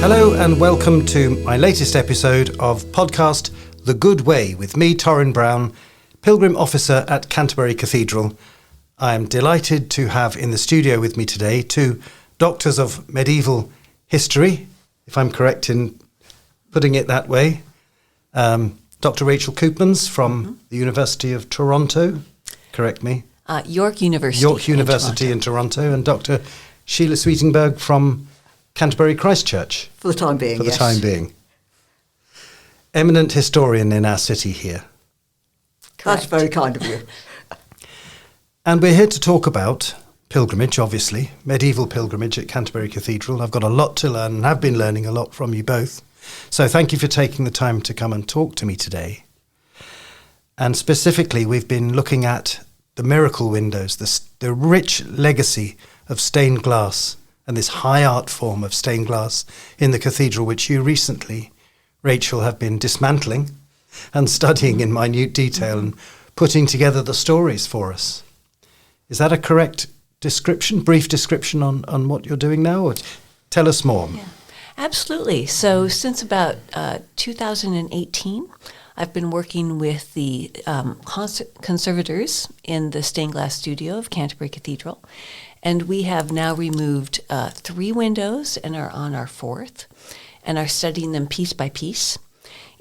Hello and welcome to my latest episode of podcast The Good Way with me, Torrin Brown, Pilgrim Officer at Canterbury Cathedral. I am delighted to have in the studio with me today two doctors of medieval history, if I'm correct in putting it that way. Dr. Rachel Koopmans from the University of Toronto, correct me? York University in Toronto, and Dr. Sheila Sweetinburgh from Canterbury Christchurch. For the time being, For the time being. Eminent historian in our city here. Correct. That's very kind of you. And we're here to talk about pilgrimage, obviously, medieval pilgrimage at Canterbury Cathedral. I've got a lot to learn and have been learning a lot from you both. So thank you for taking the time to come and talk to me today. And specifically, we've been looking at the miracle windows, the rich legacy of stained glass and this high art form of stained glass in the cathedral, which you recently, Rachel, have been dismantling and studying in minute detail and putting together the stories for us. Is that a correct description, brief description on what you're doing now? Or tell us more. Yeah, absolutely. So since about 2018, I've been working with the conservators in the stained glass studio of Canterbury Cathedral. And we have now removed 3 windows and are on our 4th and are studying them piece by piece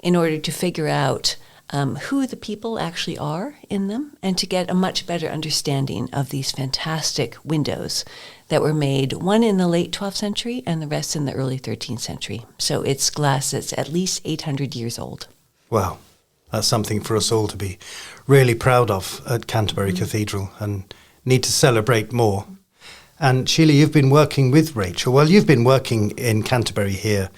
in order to figure out who the people actually are in them and to get a much better understanding of these fantastic windows that were made, one in the late 12th century and the rest in the early 13th century. So it's glass that's at least 800 years old. Wow, that's something for us all to be really proud of at Canterbury Cathedral and need to celebrate more. And Sheila, you've been working with Rachel. Well, you've been working in Canterbury here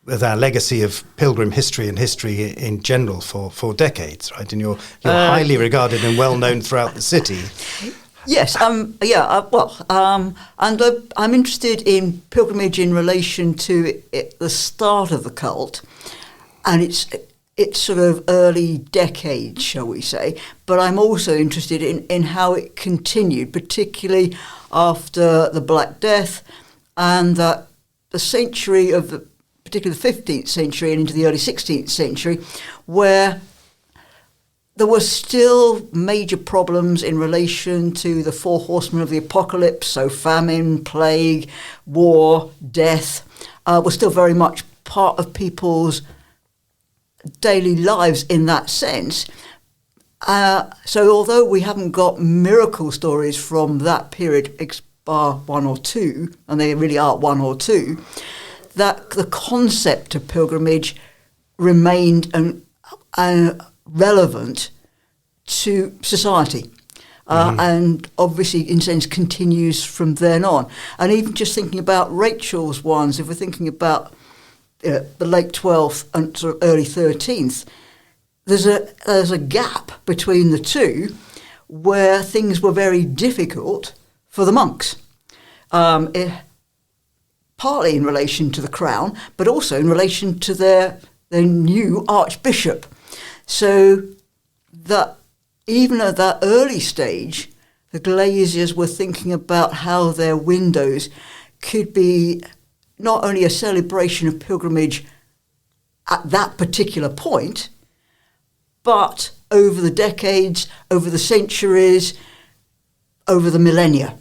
with our legacy of pilgrim history and history in general for decades, right? And you're highly regarded and well known throughout the city. Yes, and I'm interested in pilgrimage in relation to the start of the cult, and it's sort of early decades, shall we say. But I'm also interested in how it continued, particularly after the Black Death, and that the century of particularly the 15th century and into the early 16th century, where there were still major problems in relation to the 4 horsemen of the apocalypse, so famine, plague, war, death, were still very much part of people's daily lives in that sense. So although we haven't got miracle stories from that period, bar 1 or 2, and they really are 1 or 2, that the concept of pilgrimage remained relevant to society. And obviously, in a sense, continues from then on. And even just thinking about Rachel's ones, if we're thinking about the late 12th and sort of early 13th, there's a gap between the two where things were very difficult for the monks, partly in relation to the crown, but also in relation to their new archbishop. So that even at that early stage, the glaziers were thinking about how their windows could be not only a celebration of pilgrimage at that particular point, but over the decades, over the centuries, over the millennia.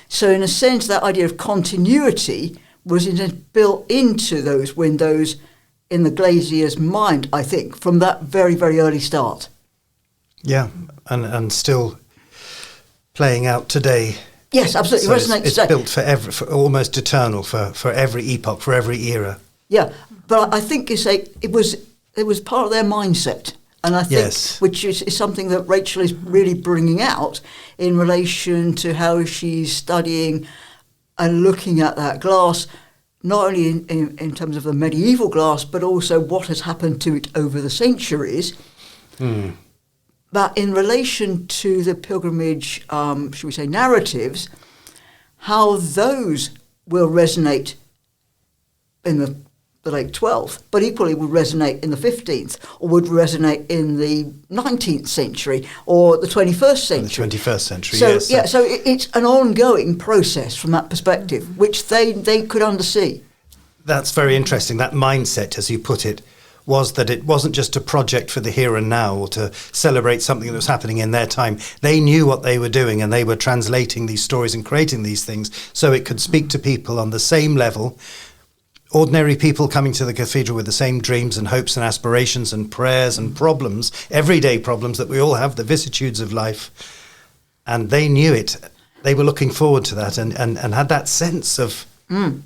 So in a sense, that idea of continuity was built into those windows in the glazier's mind, I think, from that very, very early start. Yeah, and still playing out today. Yes, absolutely. So it's built for almost eternal, for every epoch, for every era. Yeah, but I think it was part of their mindset. And I think, which is something that Rachel is really bringing out in relation to how she's studying and looking at that glass, not only in terms of the medieval glass, but also what has happened to it over the centuries. But in relation to the pilgrimage, should we say, narratives, how those will resonate in the late 12th, but equally would resonate in the 15th, or would resonate in the 19th century, or the 21st century. The 21st century, so, yes. Yeah, so it's an ongoing process from that perspective, which they could undersee. That's very interesting. That mindset, as you put it, was that it wasn't just a project for the here and now or to celebrate something that was happening in their time. They knew what they were doing, and they were translating these stories and creating these things so it could speak to people on the same level. Ordinary people coming to the cathedral with the same dreams and hopes and aspirations and prayers and problems, everyday problems that we all have, the vicissitudes of life. And they knew it. They were looking forward to that and had that sense of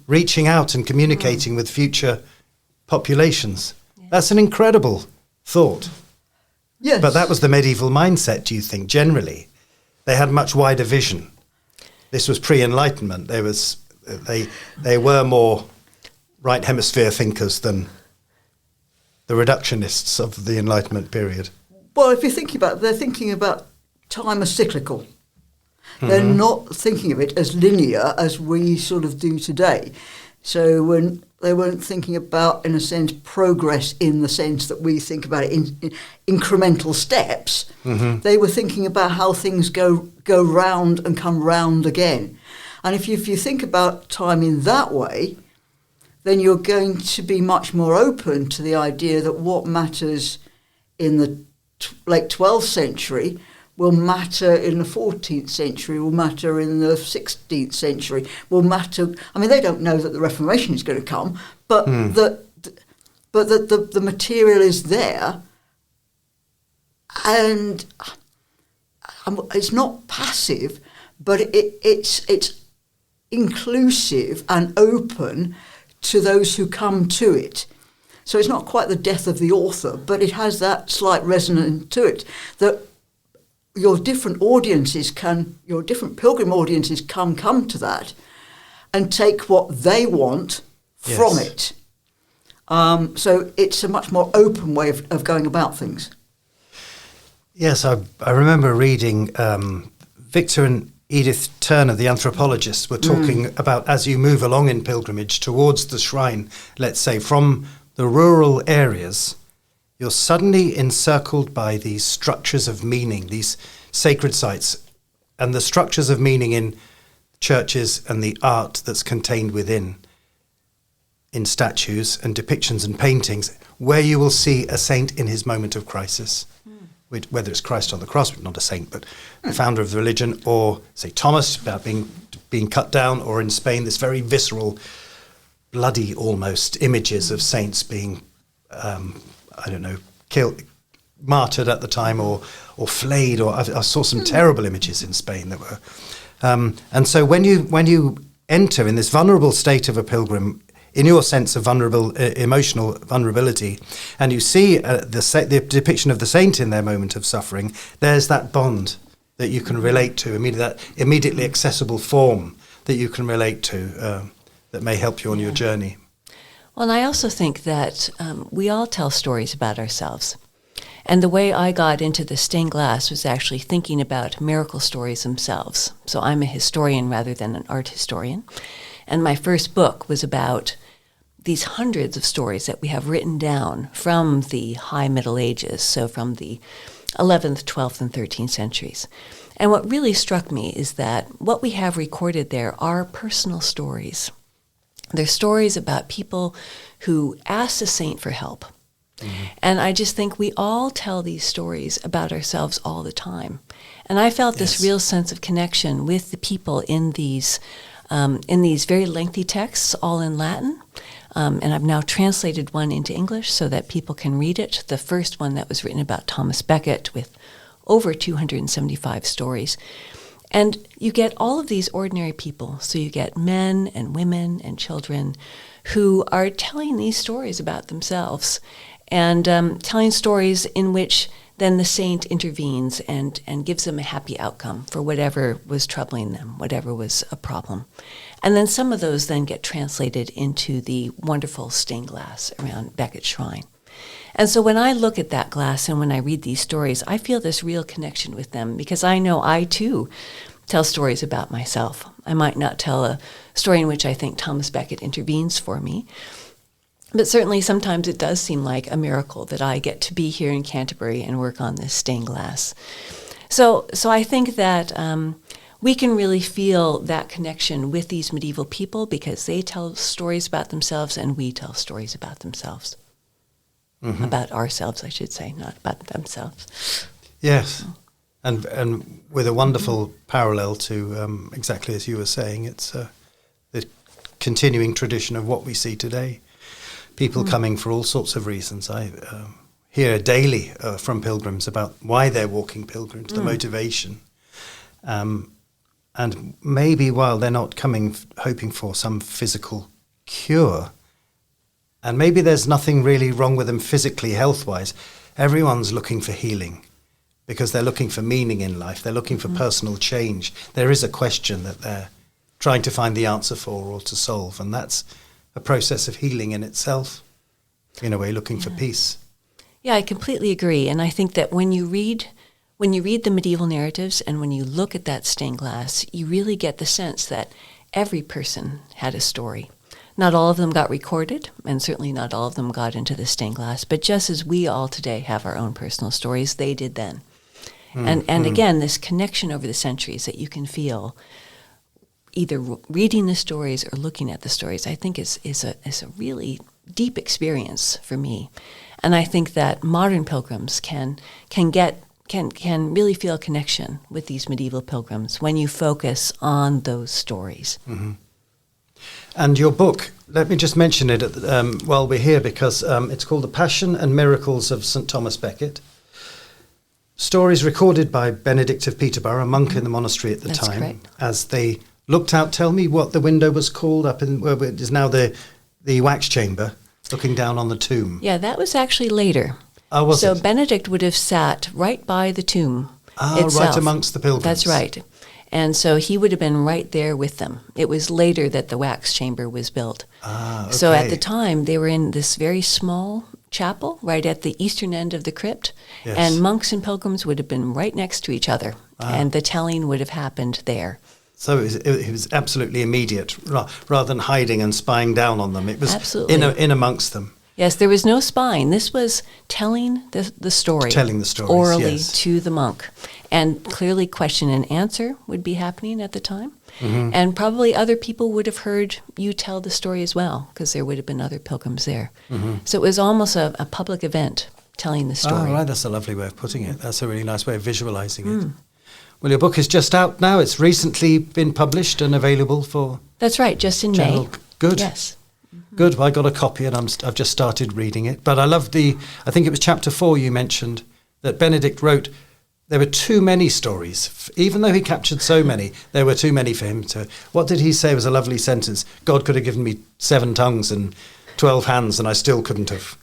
reaching out and communicating with future populations. That's an incredible thought. Yes. But that was the medieval mindset, do you think, generally? They had much wider vision. This was pre-Enlightenment. They were more right hemisphere thinkers than the reductionists of the Enlightenment period. Well, if you think about it, they're thinking about time as cyclical. They're not thinking of it as linear as we sort of do today. So when they weren't thinking about, in a sense, progress in the sense that we think about it in incremental steps. They were thinking about how things go round and come round again. And if you think about time in that way, then you're going to be much more open to the idea that what matters in the late 12th century will matter in the 14th century, will matter in the 16th century, will matter. I mean, they don't know that the Reformation is going to come, but that the material is there, and it's not passive, but it's inclusive and open to those who come to it. So it's not quite the death of the author, but it has that slight resonance to it that your different pilgrim audiences can come to that and take what they want from it. So it's a much more open way of going about things. Yes, I remember reading Victor and Edith Turner, the anthropologists, were talking about as you move along in pilgrimage towards the shrine, let's say from the rural areas, you're suddenly encircled by these structures of meaning, these sacred sites, and the structures of meaning in churches and the art that's contained within, in statues and depictions and paintings, where you will see a saint in his moment of crisis, whether it's Christ on the cross, not a saint, but the founder of the religion, or, say, Thomas about being cut down, or in Spain, this very visceral, bloody almost images of saints being killed, martyred at the time, or flayed, or I saw some terrible images in Spain that were, and so when you enter in this vulnerable state of a pilgrim, in your sense of vulnerable emotional vulnerability, and you see the depiction of the saint in their moment of suffering, there's that bond that you can relate to, that immediately accessible form that you can relate to, that may help you on your journey. Well, and I also think that we all tell stories about ourselves. And the way I got into the stained glass was actually thinking about miracle stories themselves. So I'm a historian rather than an art historian. And my first book was about these hundreds of stories that we have written down from the High Middle Ages, so from the 11th, 12th, and 13th centuries. And what really struck me is that what we have recorded there are personal stories. They're stories about people who asked a saint for help. And I just think we all tell these stories about ourselves all the time. And I felt this real sense of connection with the people in these very lengthy texts, all in Latin. And I've now translated one into English so that people can read it. The first one that was written about Thomas Becket with over 275 stories. And you get all of these ordinary people. So you get men and women and children who are telling these stories about themselves and telling stories in which then the saint intervenes and gives them a happy outcome for whatever was troubling them, whatever was a problem. And then some of those then get translated into the wonderful stained glass around Becket Shrine. And so when I look at that glass and when I read these stories, I feel this real connection with them because I know I too tell stories about myself. I might not tell a story in which I think Thomas Becket intervenes for me, but certainly sometimes it does seem like a miracle that I get to be here in Canterbury and work on this stained glass. So I think that we can really feel that connection with these medieval people because they tell stories about themselves and we tell stories about themselves. Mm-hmm. About ourselves, I should say, not about themselves. Yes. And with a wonderful parallel to exactly as you were saying, it's the continuing tradition of what we see today. People coming for all sorts of reasons. I hear daily from pilgrims about why they're walking pilgrims, the motivation. And maybe while they're not coming hoping for some physical cure, and maybe there's nothing really wrong with them physically, health-wise, everyone's looking for healing because they're looking for meaning in life. They're looking for personal change. There is a question that they're trying to find the answer for or to solve, and that's a process of healing in itself, in a way, looking for peace. Yeah, I completely agree. And I think that when you read the medieval narratives and when you look at that stained glass, you really get the sense that every person had a story. Not all of them got recorded, and certainly not all of them got into the stained glass, but just as we all today have our own personal stories, they did then. And again, this connection over the centuries that you can feel either reading the stories or looking at the stories, I think is a really deep experience for me. And I think that modern pilgrims can really feel a connection with these medieval pilgrims when you focus on those stories. Mm-hmm. And your book, let me just mention it while we're here, because it's called The Passion and Miracles of St. Thomas Becket. Stories recorded by Benedict of Peterborough, a monk in the monastery at the time. Correct. As they looked out, tell me what the window was called up in where it is now the wax chamber, looking down on the tomb. Yeah, that was actually later. Oh, was it? So Benedict would have sat right by the tomb itself. Right amongst the pilgrims. That's right. And so he would have been right there with them. It was later that the wax chamber was built. Okay. So at the time, they were in this very small chapel right at the eastern end of the crypt, yes. And monks and pilgrims would have been right next to each other, and the telling would have happened there. So it was absolutely immediate, rather than hiding and spying down on them. It was absolutely in amongst them. Yes, there was no spying. This was telling the story. Telling the stories, orally yes. To the monk. And clearly question and answer would be happening at the time. Mm-hmm. And probably other people would have heard you tell the story as well, because there would have been other pilgrims there. Mm-hmm. So it was almost a public event telling the story. Oh, right, that's a lovely way of putting it. That's a really nice way of visualizing it. Well, your book is just out now. It's recently been published and available for... That's right, just in May. Good. Yes. Good. Well, I got a copy and I've just started reading it. But I love I think it was chapter 4 you mentioned, that Benedict wrote, there were too many stories. Even though he captured so many, there were too many for him to... What did he say was a lovely sentence? God could have given me 7 tongues and 12 hands and I still couldn't have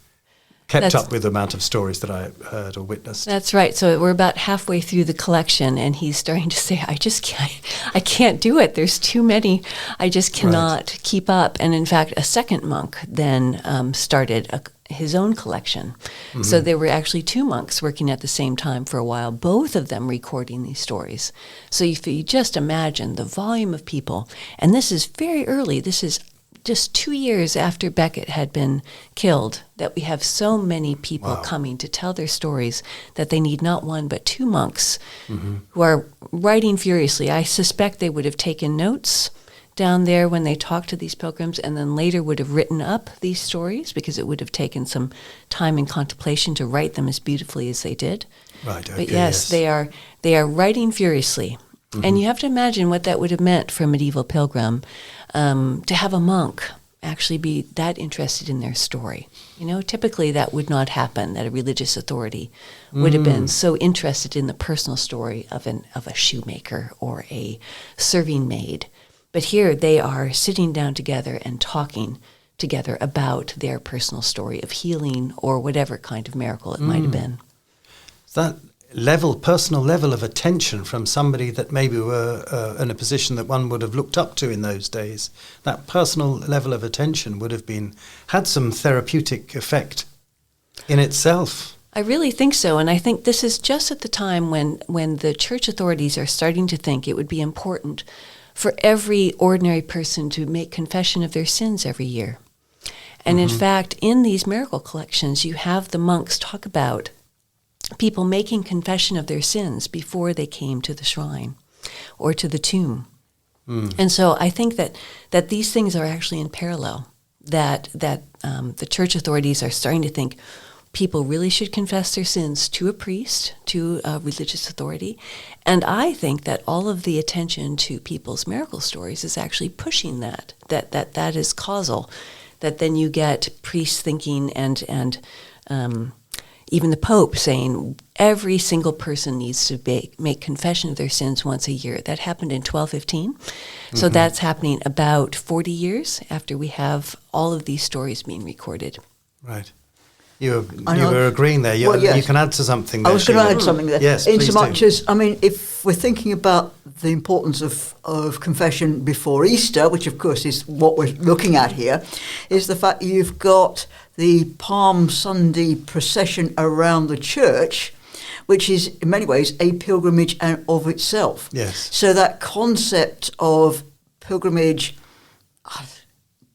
kept up with the amount of stories that I heard or witnessed. That's right. So we're about halfway through the collection and he's starting to say, I can't do it. There's too many. I just cannot keep up. And in fact, a second monk then started his own collection. Mm-hmm. So there were actually 2 monks working at the same time for a while, both of them recording these stories. So if you just imagine the volume of people, and this is very early, this is just 2 years after Becket had been killed, that we have so many people coming to tell their stories that they need not 1 but 2 monks who are writing furiously. I suspect they would have taken notes down there when they talked to these pilgrims and then later would have written up these stories because it would have taken some time and contemplation to write them as beautifully as they did. Right. Okay, but yes, they are writing furiously. Mm-hmm. And you have to imagine what that would have meant for a medieval pilgrim to have a monk actually be that interested in their story. You know, typically that would not happen, that a religious authority would have been so interested in the personal story of a shoemaker or a serving maid. But here they are sitting down together and talking together about their personal story of healing or whatever kind of miracle it might have been. That personal level of attention from somebody that maybe were in a position that one would have looked up to in those days, that personal level of attention would have had some therapeutic effect in itself. I really think so, and I think this is just at the time when the church authorities are starting to think it would be important for every ordinary person to make confession of their sins every year. And in fact, in these miracle collections, you have the monks talk about people making confession of their sins before they came to the shrine. or to the tomb. And so I think that these things are actually in parallel, that the church authorities are starting to think people really should confess their sins to a priest, to a religious authority. And I think that all of the attention to people's miracle stories is actually pushing that is causal, that then you get priests thinking and even the Pope saying every single person needs to make confession of their sins once a year. That happened in 1215. So that's happening about 40 years after we have all of these stories being recorded. Right. You were agreeing there. You can add to something there. I was going to add something there. Yes, in please so much do. as, I mean, if we're thinking about the importance of confession before Easter, which of course is what we're looking at here, is the fact you've got the Palm Sunday procession around the church, which is in many ways a pilgrimage of itself. Yes. So that concept of pilgrimage,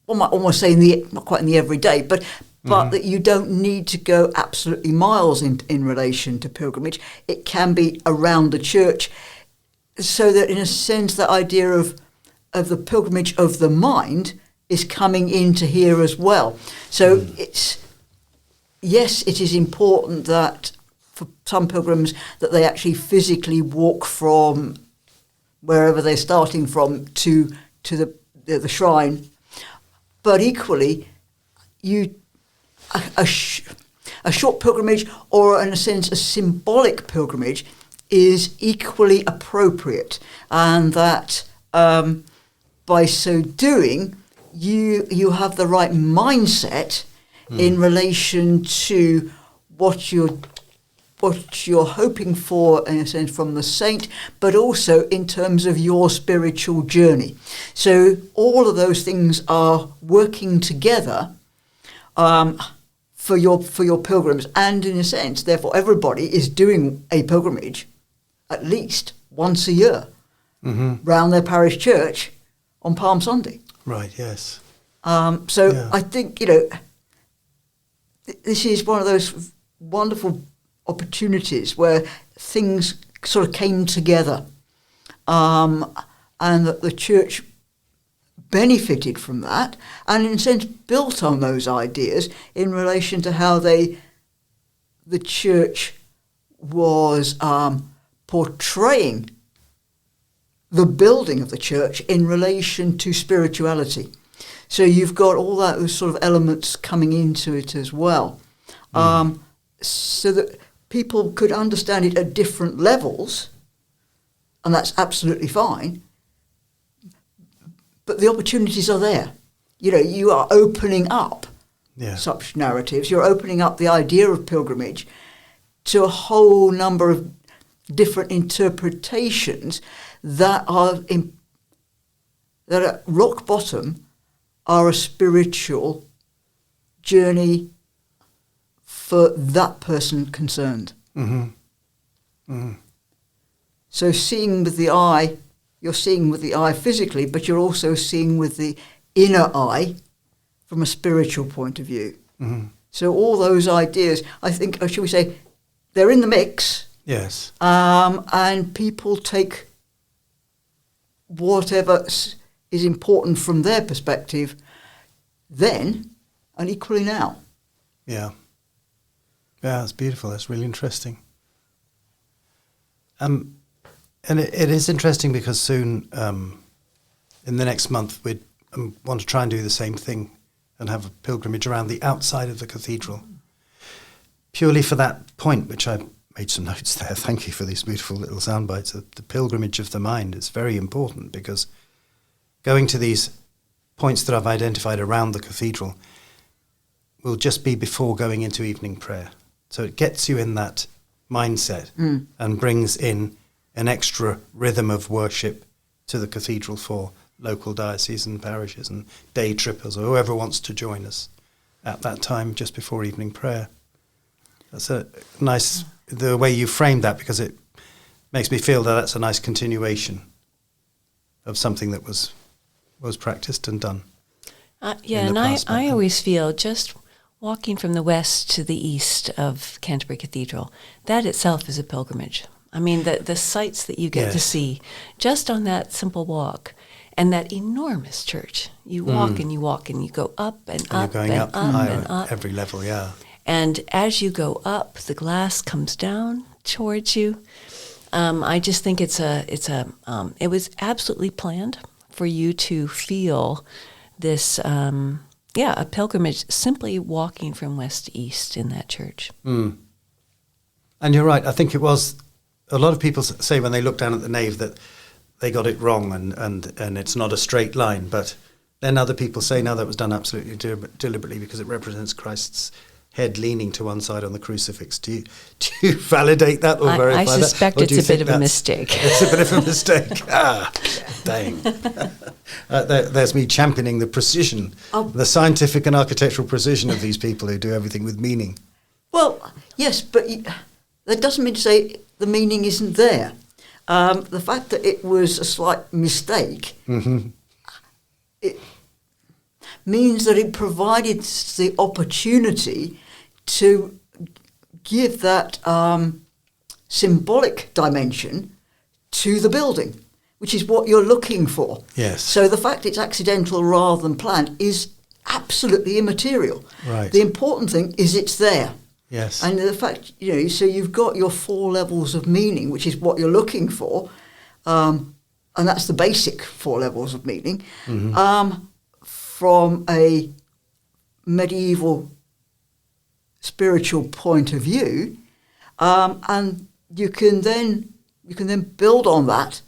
one might almost say not quite in the everyday, but that you don't need to go absolutely miles in relation to pilgrimage. It can be around the church, so that in a sense the idea of the pilgrimage of the mind is coming into here as well. So it is important that for some pilgrims that they actually physically walk from wherever they're starting from to the shrine, but equally a short pilgrimage, or in a sense a symbolic pilgrimage, is equally appropriate, and that by so doing you have the right mindset in relation to what you're hoping for, in a sense, from the saint, but also in terms of your spiritual journey. So all of those things are working together for your pilgrims, and in a sense, therefore, everybody is doing a pilgrimage at least once a year round their parish church on Palm Sunday. Right. Yes. I think this is one of those wonderful opportunities where things sort of came together, and that the church benefited from that, and in a sense built on those ideas in relation to how the church was portraying the building of the church in relation to spirituality. So you've got all those sort of elements coming into it as well, so that people could understand it at different levels, and that's absolutely fine. But the opportunities are there. You are opening up such narratives. You're opening up the idea of pilgrimage to a whole number of different interpretations that are at rock bottom are a spiritual journey for that person concerned. So seeing with the eye, you're seeing with the eye physically, but you're also seeing with the inner eye from a spiritual point of view. So all those ideas, I think, or should we say, they're in the mix. Yes. And people take whatever is important from their perspective then, and equally now. Yeah. Yeah, that's beautiful. That's really interesting. And it is interesting because soon, in the next month, we want to try and do the same thing and have a pilgrimage around the outside of the cathedral. Purely for that point, which I made some notes there. Thank you for these beautiful little sound bites. The pilgrimage of the mind is very important, because going to these points that I've identified around the cathedral will just be before going into evening prayer. So it gets you in that mindset and brings in an extra rhythm of worship to the cathedral for local dioceses and parishes and day trippers or whoever wants to join us at that time just before evening prayer. That's a nice, the way you framed that, because it makes me feel that that's a nice continuation of something that was practiced and done. And I always feel just walking from the west to the east of Canterbury Cathedral, that itself is a pilgrimage. I mean, the sights that you get to Yes. see just on that simple walk, and that enormous church. You walk and you walk and you go up and And you're up going and up up higher and at up. every level, yeah. And as you go up, the glass comes down towards you. I just think it was absolutely planned for you to feel this, a pilgrimage, simply walking from west to east in that church. And you're right. I think it was, a lot of people say when they look down at the nave that they got it wrong and it's not a straight line. But then other people say, no, that was done absolutely deliberately because it represents Christ's head leaning to one side on the crucifix. Do you validate that or verify I that? suspect Or do you it's a bit think of a that's- mistake. It's a bit of a mistake. Dang. There's me championing the precision, the scientific and architectural precision of these people who do everything with meaning. Well, yes, but that doesn't mean to say the meaning isn't there. The fact that it was a slight mistake, it means that it provided the opportunity to give that symbolic dimension to the building, which is what you're looking for. Yes. So the fact it's accidental rather than planned is absolutely immaterial. Right. The important thing is it's there. Yes. And the fact, so you've got your 4 levels of meaning, which is what you're looking for, and that's the basic 4 levels of meaning, from a medieval spiritual point of view, and you can then build on that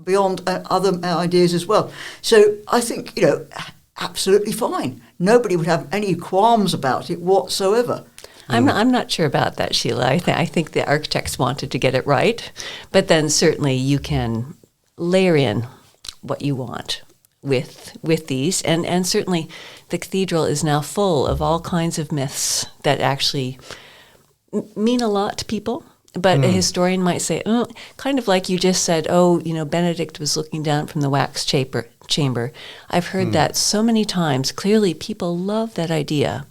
beyond other ideas as well. So I think, absolutely fine. Nobody would have any qualms about it whatsoever. I'm not sure about that, Sheila. I think the architects wanted to get it right, but then certainly you can layer in what you want with these, and certainly the cathedral is now full of all kinds of myths that actually mean a lot to people. But a historian might say, kind of like you just said, Benedict was looking down from the wax chamber. I've heard that so many times. Clearly, people love that idea.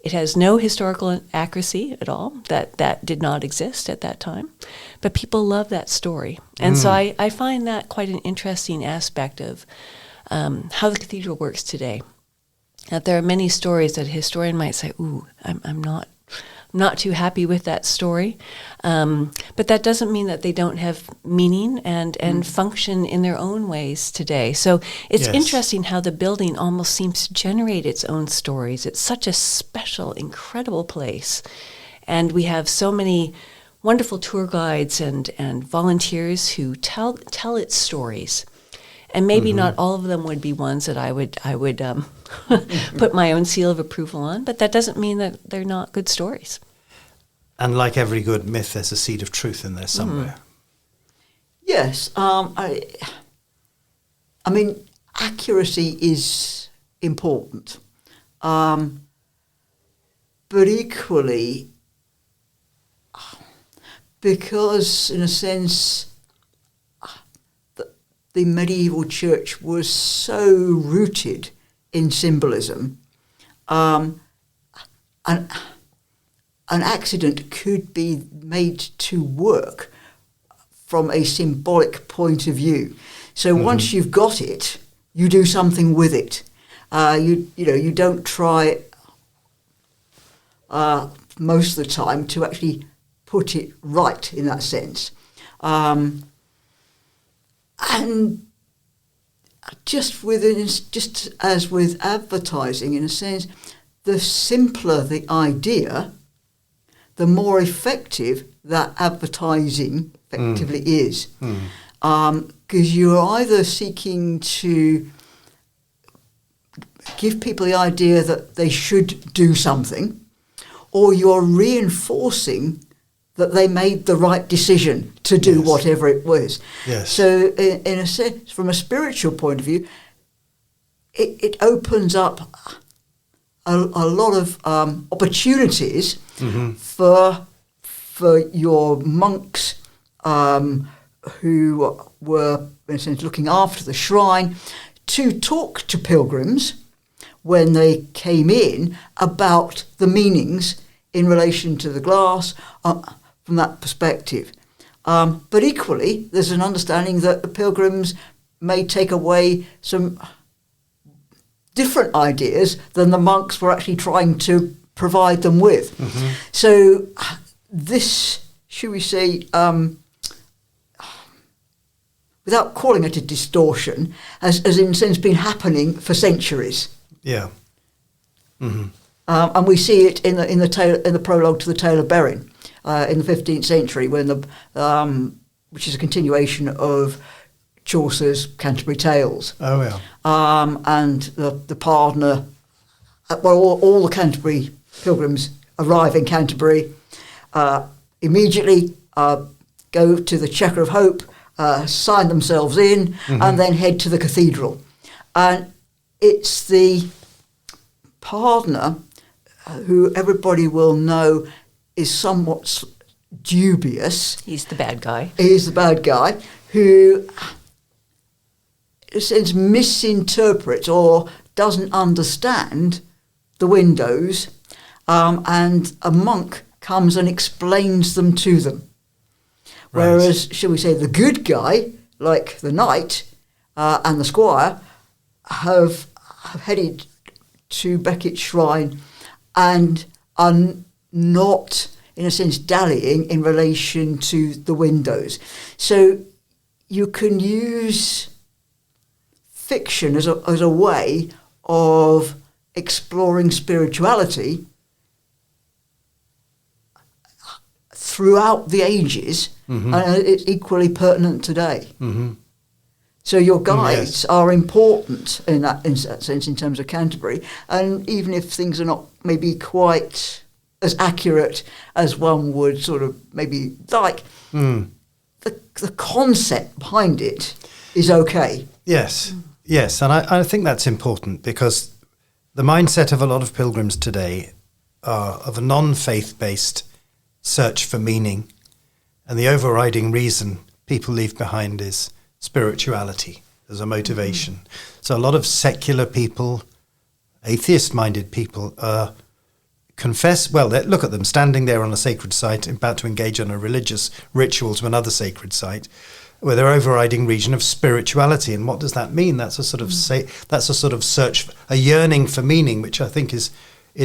It has no historical accuracy at all. That did not exist at that time. But people love that story. And so I find that quite an interesting aspect of how the cathedral works today. That there are many stories that a historian might say, I'm not too happy with that story. But that doesn't mean that they don't have meaning and function in their own ways today. So it's interesting how the building almost seems to generate its own stories. It's such a special, incredible place. And we have so many wonderful tour guides and volunteers who tell its stories. And maybe not all of them would be ones that I would put my own seal of approval on, but that doesn't mean that they're not good stories. And like every good myth, there's a seed of truth in there somewhere. Yes, I mean, accuracy is important, but equally, because in a sense, the medieval church was so rooted in symbolism, an accident could be made to work from a symbolic point of view. So once you've got it, you do something with it. You don't try most of the time to actually put it right in that sense. And just as with advertising, in a sense, the simpler the idea, the more effective that advertising effectively is. Because you're either seeking to give people the idea that they should do something, or you're reinforcing that they made the right decision to do whatever it was. Yes. So in a sense, from a spiritual point of view, it opens up a lot of opportunities for your monks who were, in a sense, looking after the shrine to talk to pilgrims when they came in about the meanings in relation to the glass from that perspective. But equally, there's an understanding that the pilgrims may take away some different ideas than the monks were actually trying to provide them with. So this, should we say, without calling it a distortion, has in a sense been happening for centuries. Yeah. And we see it in the prologue to the Tale of Berin in the 15th century, when which is a continuation of Chaucer's Canterbury Tales. Oh, yeah. And the pardoner, all the Canterbury pilgrims arrive in Canterbury, immediately go to the Chequer of Hope, sign themselves in, and then head to the cathedral. And it's the pardoner, who everybody will know is somewhat dubious. He's the bad guy. He's the bad guy, who in a sense misinterprets or doesn't understand the windows, and a monk comes and explains them to them. Right. Whereas, shall we say, the good guy, like the knight and the squire, have headed to Becket's shrine and are not, in a sense, dallying in relation to the windows. So you can use fiction as a way of exploring spirituality throughout the ages, and it's equally pertinent today. So your guides are important in that sense, in terms of Canterbury, and even if things are not maybe quite as accurate as one would sort of maybe like, the concept behind it is okay. Yes, yes, and I think that's important, because the mindset of a lot of pilgrims today are of a non-faith-based search for meaning, and the overriding reason people leave behind is spirituality as a motivation. So a lot of secular people, atheist-minded people, confess, well, look at them standing there on a sacred site, about to engage on a religious ritual to another sacred site, with their overriding region of spirituality. And what does that mean? That's a sort of that's a sort of search, a yearning for meaning, which I think is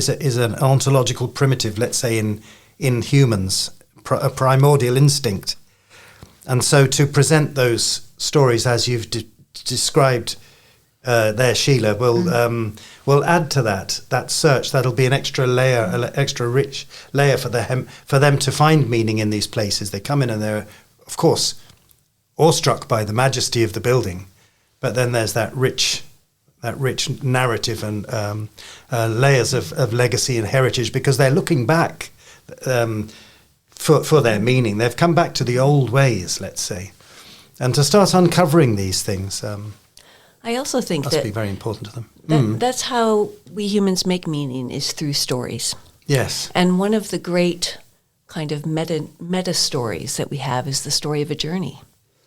an ontological primitive, let's say in humans, a primordial instinct. And so to present those stories as you've described there, Sheila, will add to that search. That'll be an extra layer, an extra rich layer for them to find meaning in these places. They come in and they're, of course, awestruck by the majesty of the building, but then there's that rich narrative and layers of legacy and heritage, because they're looking back for their meaning. They've come back to the old ways, let's say, and to start uncovering these things. I also think must be very important to them. That's how we humans make meaning, is through stories. Yes. And one of the great kind of meta stories that we have is the story of a journey.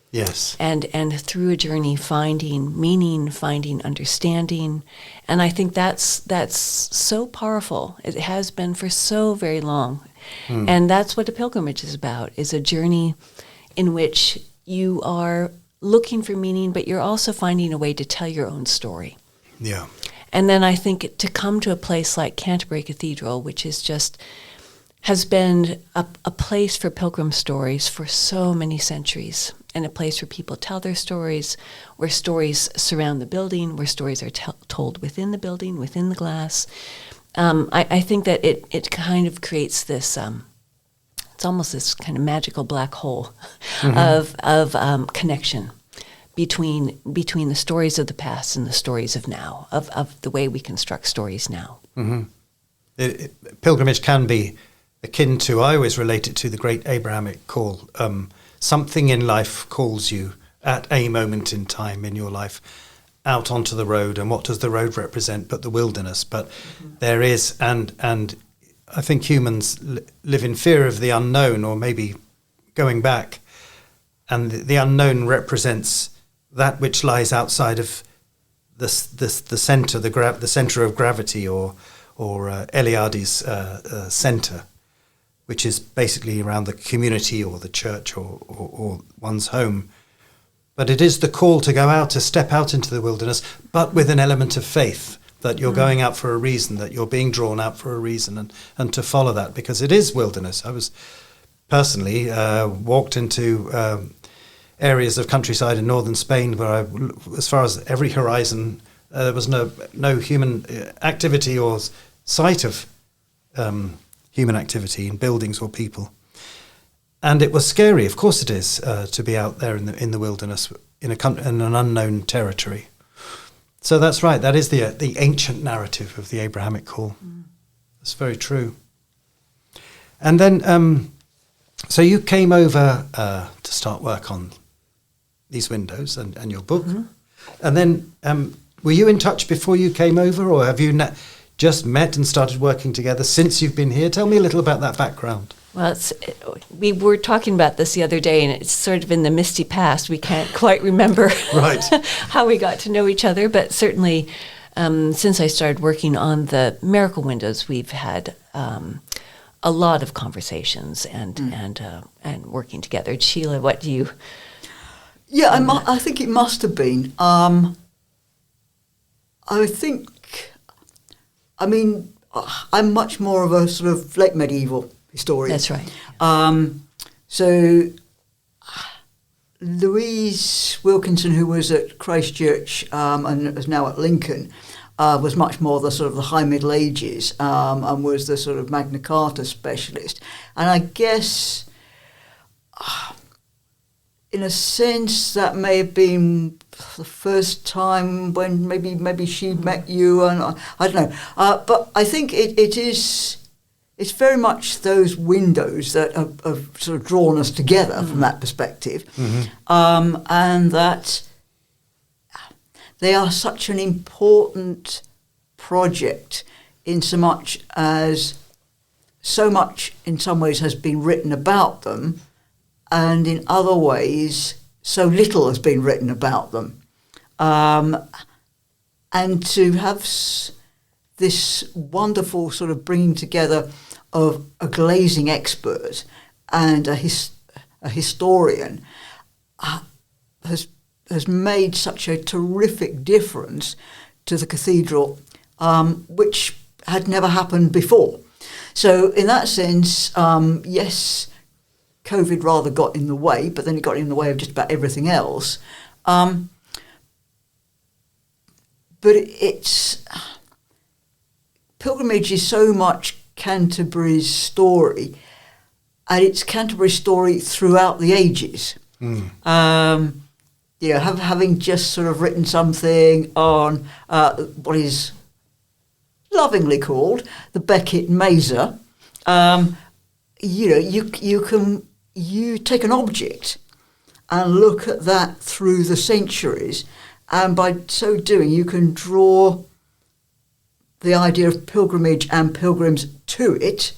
Yes. And through a journey, finding meaning, finding understanding. And I think that's so powerful. It has been for so very long. And that's what a pilgrimage is about, is a journey in which you are looking for meaning, but you're also finding a way to tell your own story. Yeah. And then I think to come to a place like Canterbury Cathedral, which has been a place for pilgrim stories for so many centuries, and a place where people tell their stories, where stories surround the building, where stories are told within the building, within the glass. I think that it kind of creates this, it's almost this kind of magical black hole of connection between the stories of the past and the stories of now, of the way we construct stories now. Pilgrimage can be akin to, I always relate it to the great Abrahamic call. Something in life calls you at a moment in time in your life out onto the road. And what does the road represent but the wilderness? But there is, and I think humans live in fear of the unknown, or maybe going back. And the unknown represents that which lies outside of the center, the center of gravity, or Eliade's center. which is basically around the community or the church or one's home. But it is the call to go out, to step out into the wilderness, but with an element of faith, that you're going out for a reason, that you're being drawn out for a reason, and to follow that, because it is wilderness. I was personally walked into areas of countryside in northern Spain where as far as every horizon, there was no human activity or sight of human activity in buildings or people. And it was scary, of course it is, to be out there in the wilderness, in an unknown territory. So that's right. That is the ancient narrative of the Abrahamic call. That's very true. And then, so you came over to start work on these windows and your book. And then, were you in touch before you came over, or have you just met and started working together since you've been here? Tell me a little about that background. Well, we were talking about this the other day, and it's sort of in the misty past. We can't quite remember Right. how we got to know each other, but certainly since I started working on the miracle windows, we've had a lot of conversations and working together. Sheila, what do you? Yeah, I think it must have been. I mean, I'm much more of a sort of late medieval historian. That's right. So Louise Wilkinson, who was at Christchurch and is now at Lincoln, was much more the sort of the high Middle Ages and was the sort of Magna Carta specialist. And I guess, in a sense, that may have been the first time when maybe she met you, and I don't know. But I think it's very much those windows that have sort of drawn us together from that perspective, and that they are such an important project in so much as so much in some ways has been written about them, and in other ways so little has been written about them. And to have this wonderful sort of bringing together of a glazing expert and a historian has made such a terrific difference to the cathedral, which had never happened before. So in that sense, yes, COVID rather got in the way, but then it got in the way of just about everything else. But it's pilgrimage is so much Canterbury's story, and it's Canterbury's story throughout the ages. Having just sort of written something on what is lovingly called the Becket Mazer, you take an object and look at that through the centuries, and by so doing you can draw the idea of pilgrimage and pilgrims to it,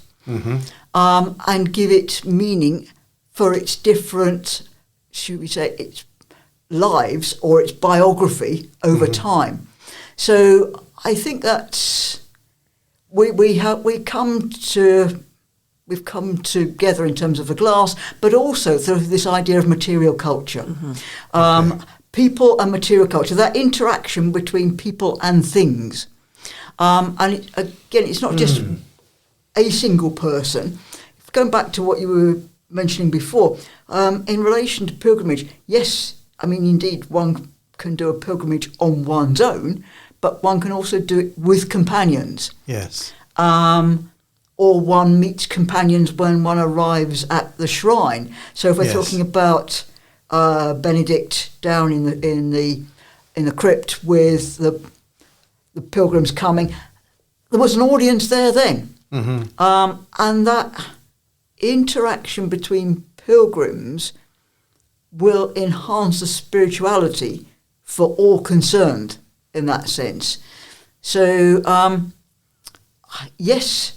and give it meaning for its different, should we say, its lives or its biography over time. So I think that's we've come together in terms of the glass, but also through this idea of material culture. People and material culture, that interaction between people and things. And again, it's not just a single person. Going back to what you were mentioning before, in relation to pilgrimage, yes, I mean, indeed, one can do a pilgrimage on one's own, but one can also do it with companions. Yes. Or one meets companions when one arrives at the shrine. So if we're talking about Benedict down in the crypt with the pilgrims coming, there was an audience there then. And that interaction between pilgrims will enhance the spirituality for all concerned in that sense. So, yes,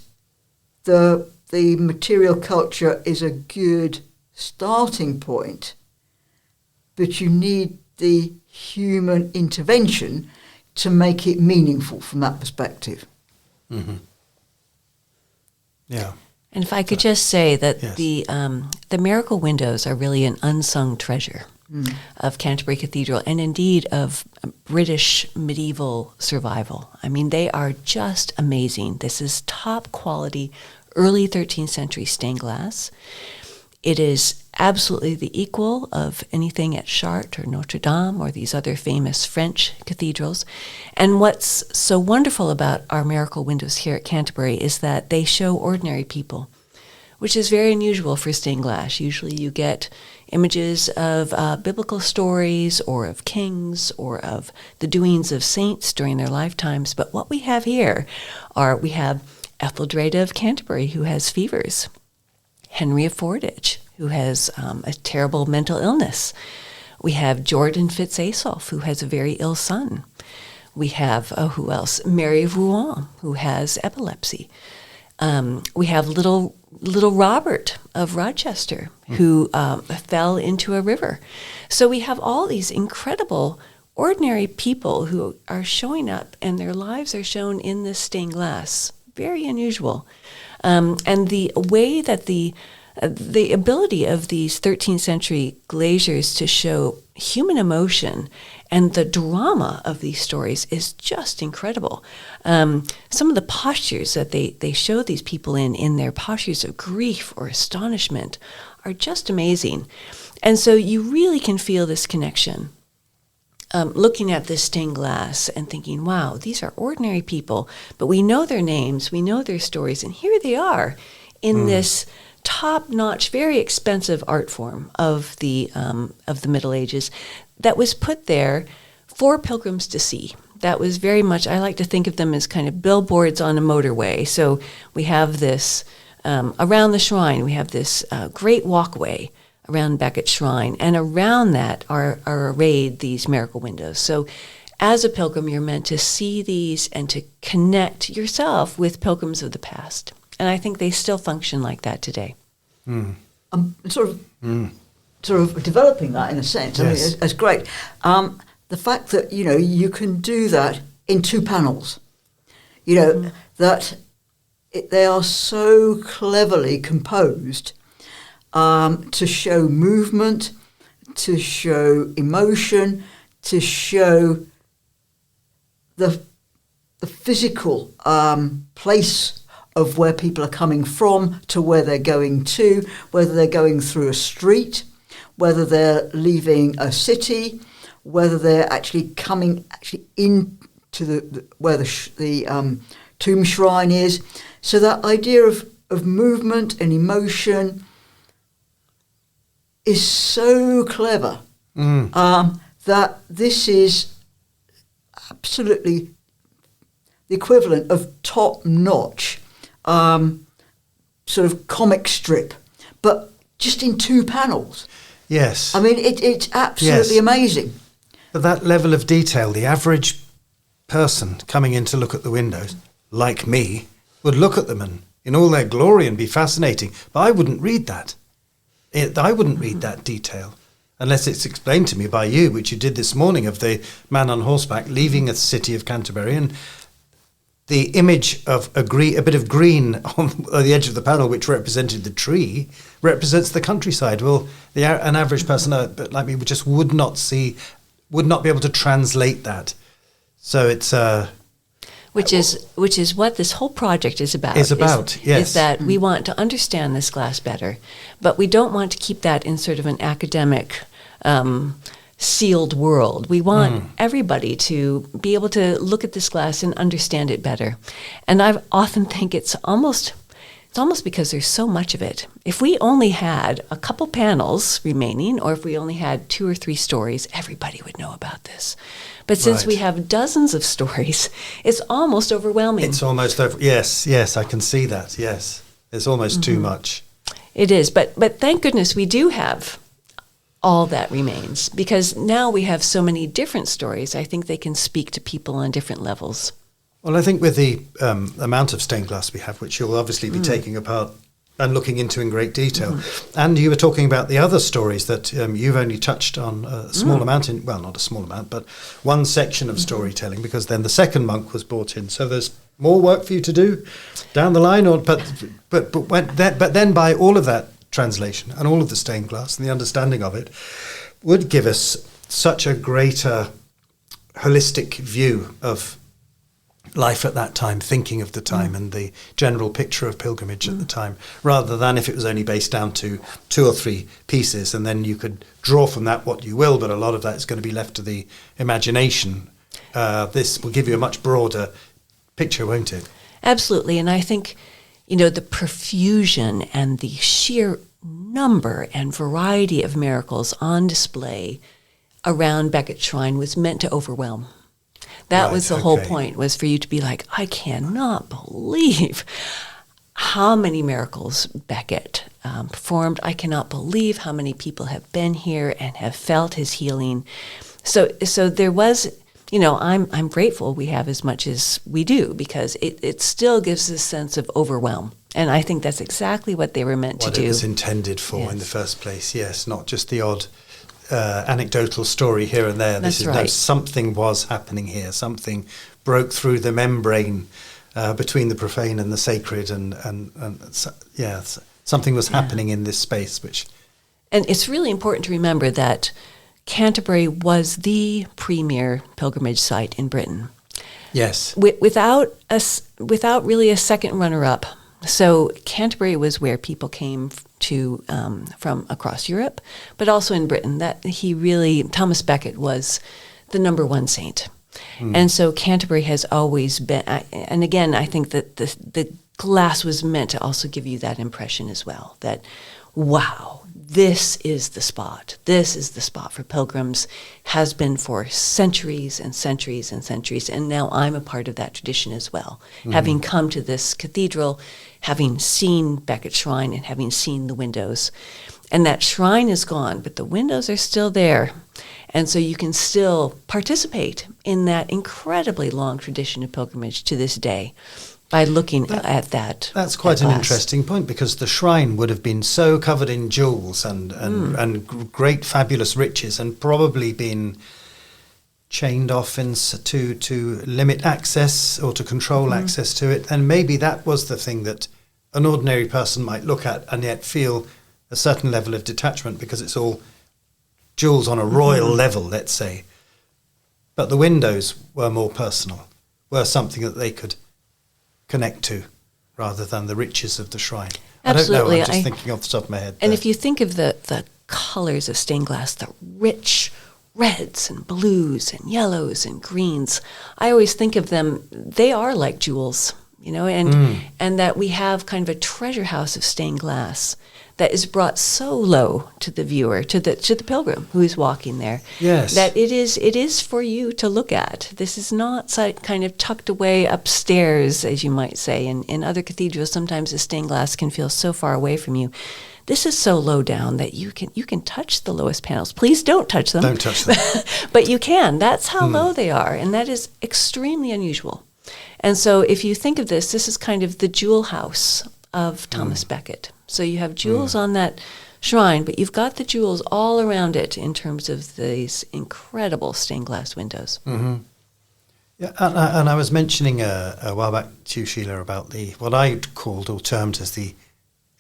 the material culture is a good starting point, but you need the human intervention to make it meaningful from that perspective. Yeah. And if I could just say that Yes. the miracle windows are really an unsung treasure of Canterbury Cathedral and indeed of British medieval survival. I mean, they are just amazing. This is top quality early 13th century stained glass. It is absolutely the equal of anything at Chartres or Notre Dame or these other famous French cathedrals. And what's so wonderful about our miracle windows here at Canterbury is that they show ordinary people, which is very unusual for stained glass. Usually you get images of biblical stories or of kings or of the doings of saints during their lifetimes. But what we have here we have Etheldred of Canterbury, who has fevers, Henry of Fordidge, who has a terrible mental illness. We have Jordan Fitz-Asulf, who has a very ill son. We have, who else? Mary of Rouen, who has epilepsy. We have little Robert of Rochester, who fell into a river. So we have all these incredible, ordinary people who are showing up, and their lives are shown in this stained glass. Very unusual. And the way that the ability of these 13th century glaziers to show human emotion and the drama of these stories is just incredible. Some of the postures that they show these people in their postures of grief or astonishment are just amazing. And so you really can feel this connection. Looking at this stained glass and thinking, wow, these are ordinary people, but we know their names, we know their stories, and here they are in this top-notch, very expensive art form of the Middle Ages that was put there for pilgrims to see. That was very much, I like to think of them as kind of billboards on a motorway. So we have this, around the shrine, we have this great walkway around Becket Shrine, and around that are arrayed these miracle windows. So as a pilgrim, you're meant to see these and to connect yourself with pilgrims of the past. And I think they still function like that today. Sort of developing that in a sense. I Yes. mean, it's great. The fact that, you can do that in 2 panels, that they are so cleverly composed to show movement, to show emotion, to show the physical place of where people are coming from to where they're going to, whether they're going through a street, whether they're leaving a city, whether they're actually coming into where the tomb shrine is. So that idea of movement and emotion is so clever that this is absolutely the equivalent of top-notch sort of comic strip, but just in 2 panels. Yes. I mean, it's absolutely amazing. But that level of detail, the average person coming in to look at the windows, like me, would look at them and in all their glory and be fascinating. But I wouldn't read that. I wouldn't read that detail unless it's explained to me by you, which you did this morning, of the man on horseback leaving the city of Canterbury, and the image of a bit of green on the edge of the panel, which represented the tree, represents the countryside. Well, an average person like me just would not be able to translate that. So it's Which is what this whole project is about. Yes. Is that we want to understand this glass better, but we don't want to keep that in sort of an academic, sealed world. We want everybody to be able to look at this glass and understand it better. And I often think it's almost because there's so much of it. If we only had a couple panels remaining, or if we only had 2 or 3 stories, everybody would know about this. But since we have dozens of stories, it's almost overwhelming. It's almost over. Yes, I can see that. Yes, it's almost too much. It is, but thank goodness we do have all that remains, because now we have so many different stories. I think they can speak to people on different levels. Well, I think with the amount of stained glass we have, which you'll obviously be taking apart and looking into in great detail, and you were talking about the other stories that you've only touched on a small amount, well, not a small amount, but one section of storytelling, because then the second monk was brought in. So there's more work for you to do down the line, or but then by all of that translation and all of the stained glass and the understanding of it would give us such a greater holistic view of life at that time, thinking of the time and the general picture of pilgrimage at the time, rather than if it was only based down to 2 or 3 pieces, and then you could draw from that what you will, but a lot of that is going to be left to the imagination. This will give you a much broader picture, won't it? Absolutely. And I think, the profusion and the sheer number and variety of miracles on display around Becket Shrine was meant to overwhelm. That was the whole point, was for you to be like, I cannot believe how many miracles Becket performed. I cannot believe how many people have been here and have felt his healing. So there was, I'm grateful we have as much as we do, because it still gives this sense of overwhelm. And I think that's exactly what they were meant to do. What it was intended for in the first place, yes, not just the odd anecdotal story here and there. That's right. Something was happening here. Something broke through the membrane between the profane and the sacred, and something was happening in this space. And it's really important to remember that Canterbury was the premier pilgrimage site in Britain. Yes, without really a second runner-up. So Canterbury was where people came to from across Europe, but also in Britain. Thomas Becket was the number one saint. And so Canterbury has always been, and again, I think that the glass was meant to also give you that impression as well, that, wow, this is the spot. This is the spot for pilgrims, has been for centuries and centuries and centuries, and now I'm a part of that tradition as well. Having come to this cathedral, having seen Becket Shrine and having seen the windows. And that shrine is gone, but the windows are still there. And so you can still participate in that incredibly long tradition of pilgrimage to this day by looking at that. That's quite an interesting point, because the shrine would have been so covered in jewels and great fabulous riches, and probably been chained off to limit access or to control access to it. And maybe that was the thing that an ordinary person might look at and yet feel a certain level of detachment, because it's all jewels on a royal level, let's say. But the windows were more personal, were something that they could connect to, rather than the riches of the shrine. Absolutely. I don't know, I'm just thinking off the top of my head. And if you think of the colors of stained glass, the rich reds and blues and yellows and greens, I always think of them, they are like jewels, and that we have kind of a treasure house of stained glass that is brought so low to the viewer, to the pilgrim who is walking there, that it is for you to look at. This is not kind of tucked away upstairs, as you might say. In other cathedrals, sometimes the stained glass can feel so far away from you. This is so low down that you can touch the lowest panels. Please don't touch them. Don't touch them. But you can. That's how low they are, and that is extremely unusual. And so if you think of this is kind of the jewel house of Thomas Becket. So you have jewels on that shrine, but you've got the jewels all around it in terms of these incredible stained glass windows. Yeah, and I was mentioning a while back to you, Sheila, about what I called or termed as the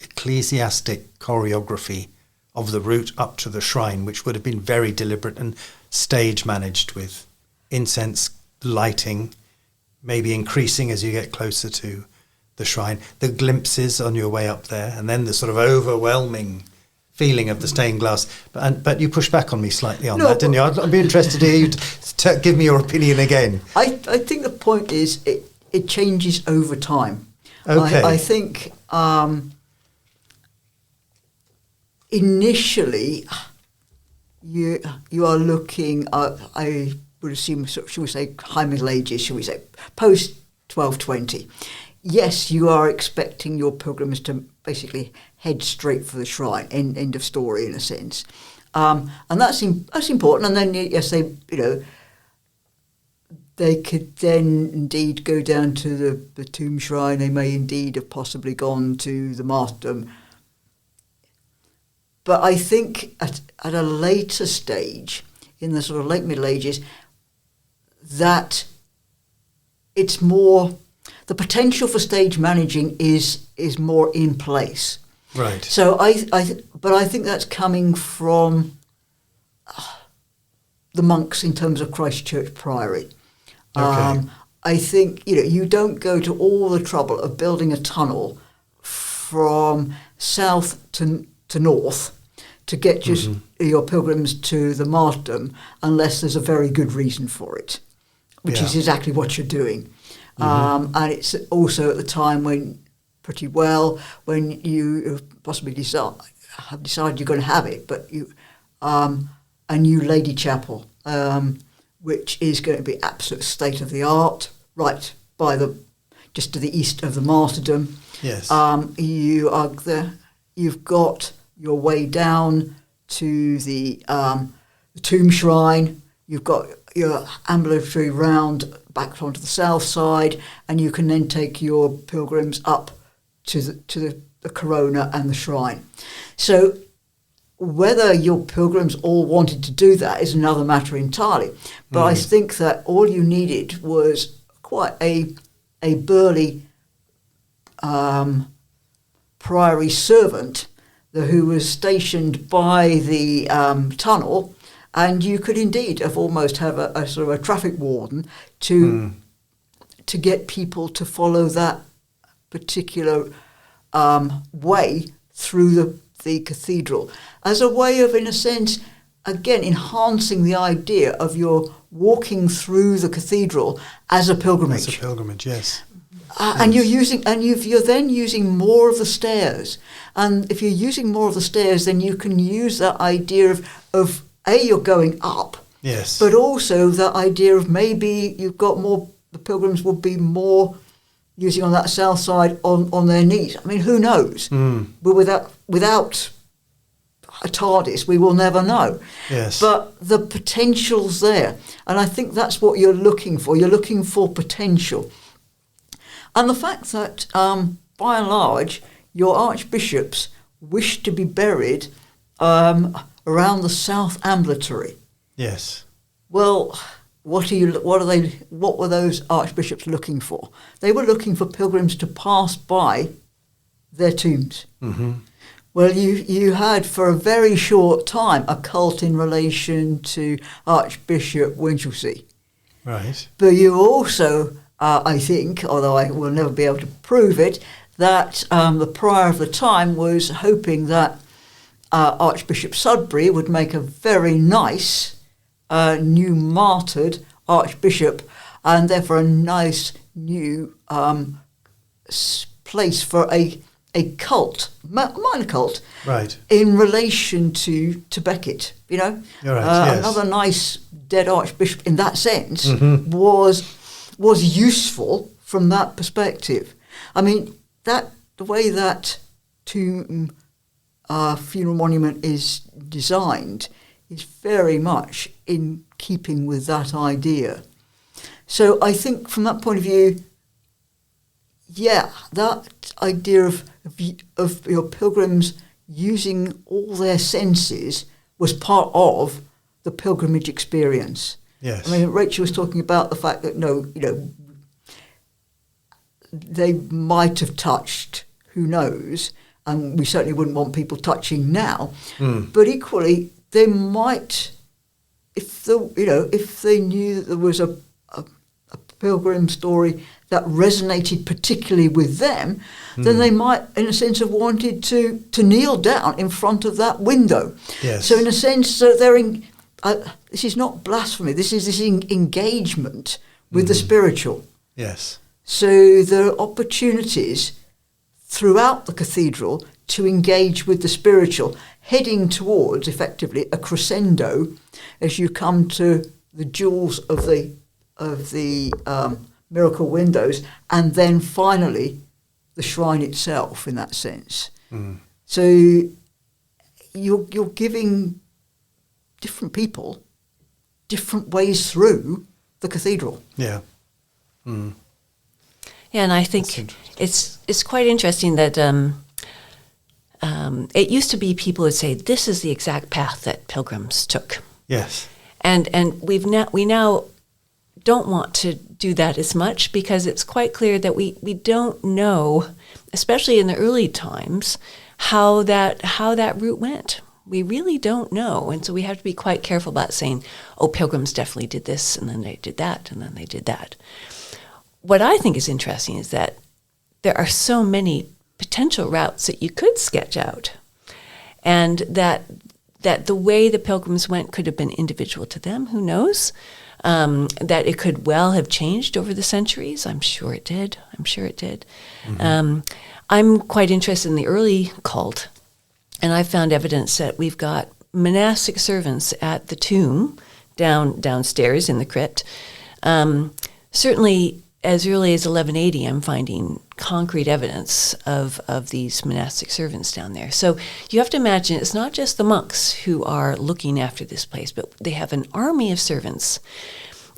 ecclesiastic choreography of the route up to the shrine, which would have been very deliberate and stage managed, with incense lighting, maybe increasing as you get closer to the shrine, the glimpses on your way up there, and then the sort of overwhelming feeling of the stained glass. But you pushed back on me slightly on that, didn't you? I'd be interested to hear you give me your opinion again. I think the point is it changes over time. Okay. I think initially you are looking at, I would assume, should we say, High Middle Ages, should we say, post 1220. Yes, you are expecting your pilgrims to basically head straight for the shrine. End of story, in a sense, and that's important. And then yes, they could then indeed go down to the tomb shrine. They may indeed have possibly gone to the martyrdom. But I think at a later stage, in the sort of late Middle Ages, that it's more, the potential for stage managing is more in place. Right. So but I think that's coming from the monks in terms of Christchurch Priory. Okay. I think, you don't go to all the trouble of building a tunnel from south to north to get your pilgrims to the martyrdom unless there's a very good reason for it, which is exactly what you're doing. And it's also at the time when you possibly have decided you're going to have it, but a new Lady Chapel, which is going to be absolute state of the art, right just to the east of the martyrdom. Yes. You've got your way down to the tomb shrine. You've got your ambulatory round back onto the south side, and you can then take your pilgrims up to the corona and the shrine. So whether your pilgrims all wanted to do that is another matter entirely. But I think that all you needed was quite a burly priory servant who was stationed by the tunnel, and you could indeed almost have a sort of a traffic warden to get people to follow that particular way through the cathedral, as a way of, in a sense, again, enhancing the idea of your walking through the cathedral as a pilgrimage. As a pilgrimage, yes. And you're then using more of the stairs. And if you're using more of the stairs, then you can use that idea of you're going up. Yes. But also the idea of maybe you've got more, the pilgrims will be more using on that south side on their knees. I mean, who knows? But without a TARDIS, we will never know. Yes. But the potential's there. And I think that's what you're looking for. You're looking for potential. And the fact that, by and large, your archbishops wish to be buried around the south ambulatory. Yes. Well, what were those archbishops looking for? They were looking for pilgrims to pass by their tombs. Mm-hmm. Well, you had for a very short time a cult in relation to Archbishop Winchelsea. Right. But you also, I think, although I will never be able to prove it, that the prior of the time was hoping that Archbishop Sudbury would make a very nice new martyred archbishop, and therefore a nice new place for a cult, minor cult, right, in relation to Becket. You're right, yes. Another nice dead archbishop in that sense was useful from that perspective. I mean, the way that tomb funeral monument is designed is very much in keeping with that idea. So I think from that point of view, that idea of your pilgrims using all their senses was part of the pilgrimage experience. Yes. I mean, Rachel was talking about the fact that they might have touched, who knows, and we certainly wouldn't want people touching now. But equally, they might, if they knew that there was a pilgrim story that resonated particularly with them, then they might, in a sense, have wanted to kneel down in front of that window. Yes. So in a sense, this is not blasphemy. This is engagement with the spiritual. Yes. So there are opportunities throughout the cathedral to engage with the spiritual, heading towards, effectively, a crescendo as you come to the jewels of the miracle windows, and then finally the shrine itself, in that sense. So you're giving different people different ways through the cathedral. Yeah. Yeah, and I think it's quite interesting that it used to be people would say this is the exact path that pilgrims took. Yes. And we now don't want to do that as much because it's quite clear that we don't know, especially in the early times, how that route went. We really don't know. And so we have to be quite careful about saying, oh, Pilgrims definitely did this, and then they did that, and then they did that. What I think is interesting is that there are so many potential routes that you could sketch out, and that the way the Pilgrims went could have been individual to them, who knows? That it could well have changed over the centuries. I'm sure it did. Mm-hmm. I'm quite interested in the early cult, and I found evidence that we've got monastic servants at the tomb downstairs in the crypt. Certainly, as early as 1180, I'm finding concrete evidence of these monastic servants down there. So you have to imagine it's not just the monks who are looking after this place, but they have an army of servants.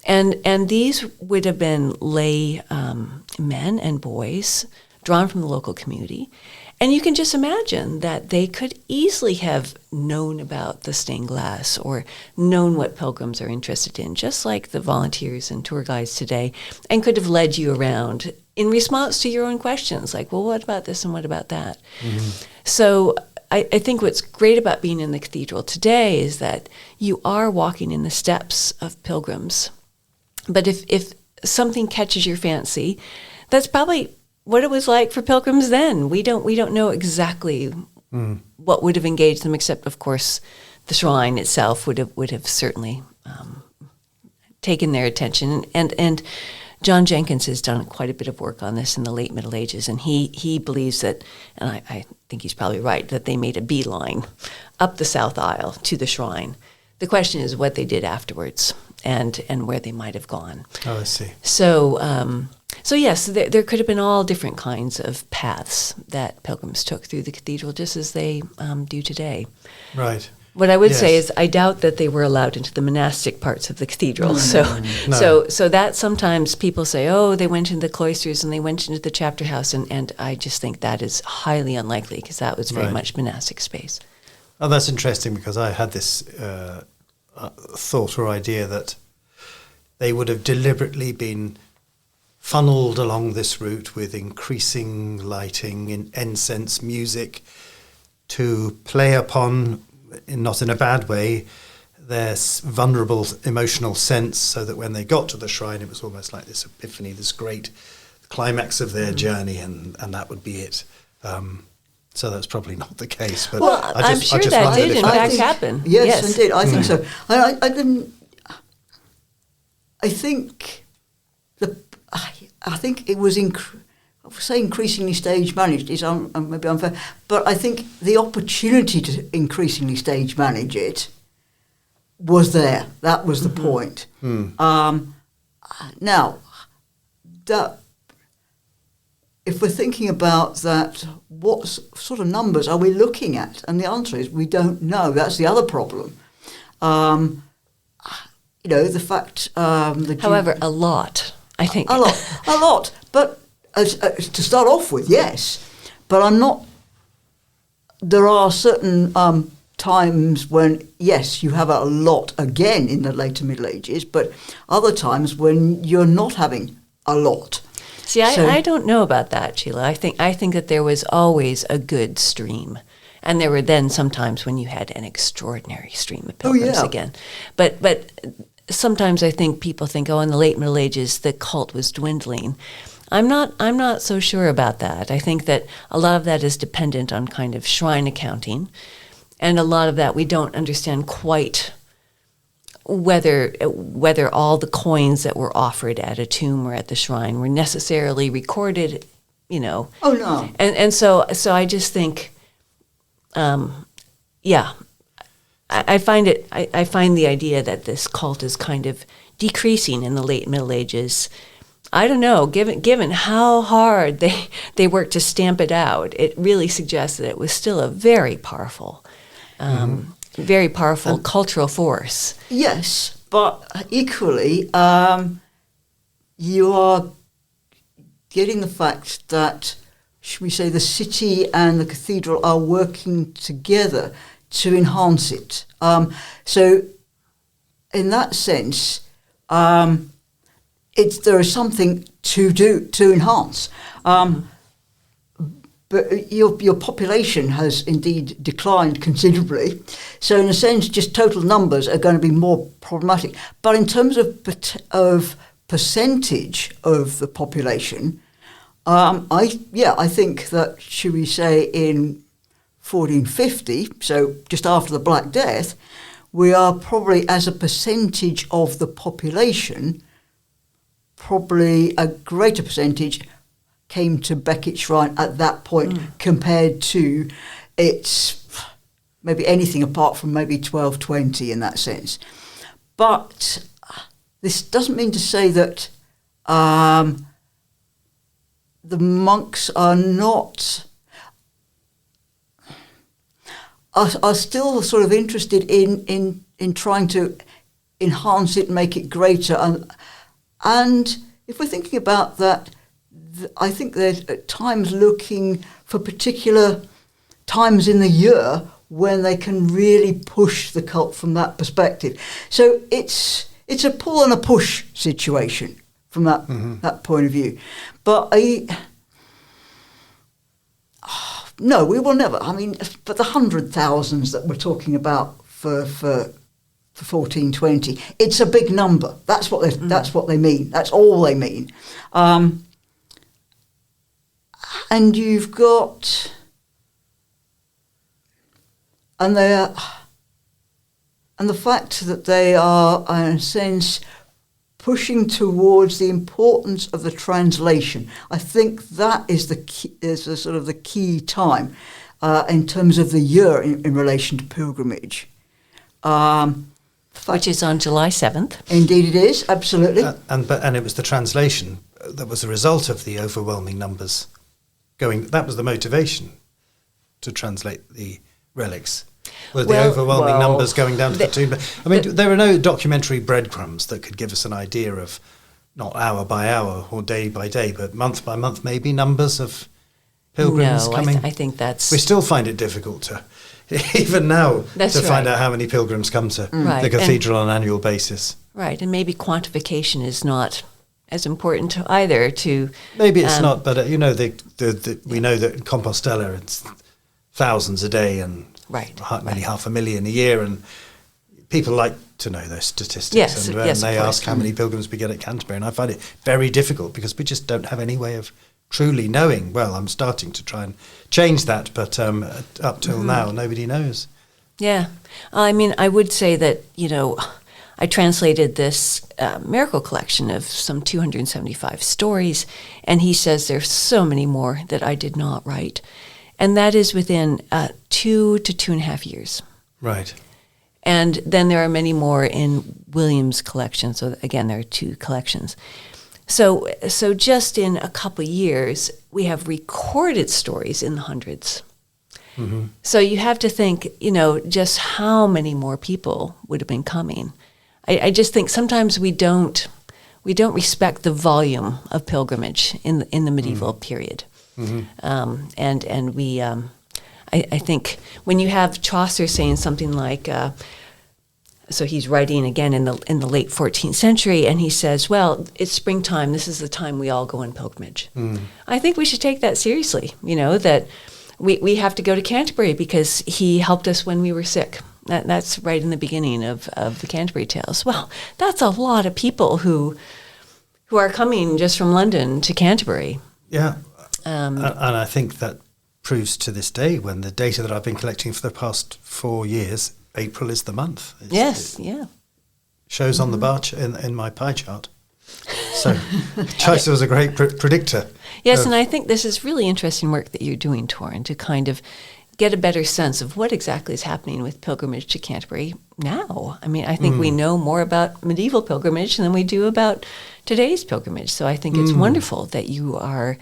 And these would have been lay men and boys drawn from the local community. And you can just imagine that they could easily have known about the stained glass or known what pilgrims are interested in, just like the volunteers and tour guides today, and could have led you around in response to your own questions, like, well, what about this and what about that? Mm-hmm. So I think what's great about being in the cathedral today is that you are walking in the steps of pilgrims. But if something catches your fancy, that's probably what it was like for pilgrims then. We don't know exactly what would have engaged them, except, of course, the shrine itself would have certainly taken their attention. And John Jenkins has done quite a bit of work on this in the late Middle Ages, and he believes that, and I think he's probably right, that they made a beeline up the south aisle to the shrine. The question is what they did afterwards and where they might have gone. Oh, I see. So yes, there could have been all different kinds of paths that pilgrims took through the cathedral, just as they do today. Right. What I would say is I doubt that they were allowed into the monastic parts of the cathedral. So that sometimes people say, oh, they went into the cloisters and they went into the chapter house, and I just think that is highly unlikely because that was very much monastic space. Oh, that's interesting because I had this thought or idea that they would have deliberately been funneled along this route with increasing lighting, incense, music, to play upon, not in a bad way, their vulnerable emotional sense, so that when they got to the shrine, it was almost like this epiphany, this great climax of their journey, and that would be it. So that's probably not the case. But well, I'm sure that did in fact happen. Yes, indeed. I think so. I think it was I would say increasingly stage managed is maybe unfair, but I think the opportunity to increasingly stage manage it was there. That was the point. Now, if we're thinking about that, what sort of numbers are we looking at? And the answer is we don't know. That's the other problem. The fact... However, a lot, I think. A lot. But to start off with, yes. But I'm not... There are certain times when, yes, you have a lot again in the later Middle Ages, but other times when you're not having a lot. See, I don't know about that, Sheila. I think that there was always a good stream. And there were then sometimes when you had an extraordinary stream of pilgrims again. But sometimes I think people think, in the late Middle Ages the cult was dwindling. I'm not so sure about that. I think that a lot of that is dependent on kind of shrine accounting, and a lot of that we don't understand quite whether all the coins that were offered at a tomb or at the shrine were necessarily recorded, Oh no. And so I just think, I find the idea that this cult is kind of decreasing in the late Middle Ages. I don't know, given how hard they worked to stamp it out, it really suggests that it was still a very powerful cultural force. Yes, but equally, you are getting the fact that, should we say, the city and the cathedral are working together to enhance it. So, in that sense, there is something to do to enhance. But your population has indeed declined considerably. So in a sense, just total numbers are going to be more problematic. But in terms of percentage of the population, I think that, should we say, in 1450, so just after the Black Death, we are probably, as a percentage of the population, probably a greater percentage came to Becket Shrine at that point compared to its maybe anything apart from maybe 1220 in that sense. But this doesn't mean to say that the monks are not are still sort of interested in trying to enhance it, make it greater, and if we're thinking about that, I think they're at times looking for particular times in the year when they can really push the cult from that perspective. So it's a pull and a push situation from that point of view. But no, we will never. I mean, but the 100,000s that we're talking about for 1420, it's a big number. That's what they mean. That's all they mean. And you've got, and the fact that they are, in a sense, pushing towards the importance of the translation. I think that is the sort of the key time in terms of the year in relation to pilgrimage. Which is on July 7th. Indeed it is, absolutely. And it was the translation that was a result of the overwhelming numbers going. That was the motivation to translate the relics. Were the overwhelming numbers going down to the tomb? I mean, there are no documentary breadcrumbs that could give us an idea of, not hour by hour or day by day, but month by month, maybe numbers of pilgrims coming. I think that's... We still find it difficult to, even now, find out how many pilgrims come to the cathedral on an annual basis. Right, and maybe quantification is not as important either to... Maybe it's not, but we know that in Compostela it's thousands a day and nearly 500,000 a year, and people like to know those statistics. Yes, and yes, they ask how many pilgrims we get at Canterbury, and I find it very difficult because we just don't have any way of truly knowing. Well, I'm starting to try and change that, but up till now, nobody knows. Yeah. I mean, I would say that, I translated this miracle collection of some 275 stories, and he says there's so many more that I did not write. And that is within 2 to 2.5 years. Right. And then there are many more in William's collection. So again, there are 2 collections. So just in a couple of years, we have recorded stories in the hundreds. Mm-hmm. So you have to think, just how many more people would have been coming. I just think sometimes we don't respect the volume of pilgrimage in the medieval period. Mm-hmm. And we, I think when you have Chaucer saying something like, so he's writing again in the late 14th century, and he says, well, it's springtime, this is the time we all go on pilgrimage. I think we should take that seriously, that we have to go to Canterbury because he helped us when we were sick. That's right in the beginning of the Canterbury Tales. Well, that's a lot of people who are coming just from London to Canterbury. Yeah. And I think that proves to this day, when the data that I've been collecting for the past 4 years, April is the month. It shows on the bar in my pie chart. So Chaucer was a great predictor. Yes, and I think this is really interesting work that you're doing, Torrin, to kind of get a better sense of what exactly is happening with pilgrimage to Canterbury now. I mean, I think we know more about medieval pilgrimage than we do about today's pilgrimage. So I think it's wonderful that you are...